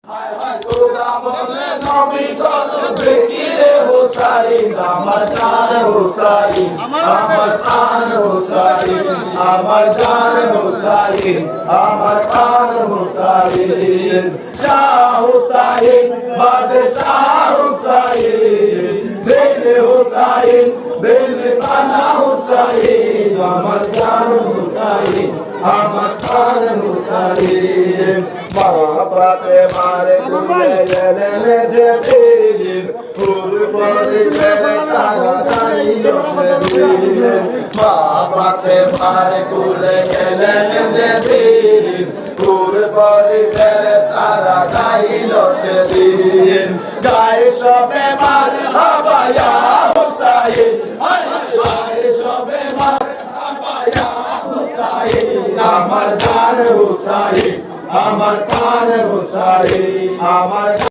হায় হায় খোদা বলে নবী কত ফিকিরে হুসাইন আমার জান হুসাইন আমার প্রাণ হুসাইন আমার জান হুসাইন আমার প্রাণ হুসাইন শাহ হুসাইন বাদশাহ হুসাইন দিল হুসাইন দিল কানা হুসাইন আমার জান হুসাইন আমার প্রাণ হুসাইন বাবাকে মারে কুলে এলেনে যে দিন ফুল পরে মেরে তারা দাইলো সেদিন বাবাকে মারে কুলে এলেনে যে দিন ফুল পরে মেরে তারা দাইলো সেদিন গায়ে সবে মার হাবায়া হুসাইন গায়ে সবে মার হাবায়া হুসাইন আমার জান হুসাইন আমার প্রাণ হুসাইন আমার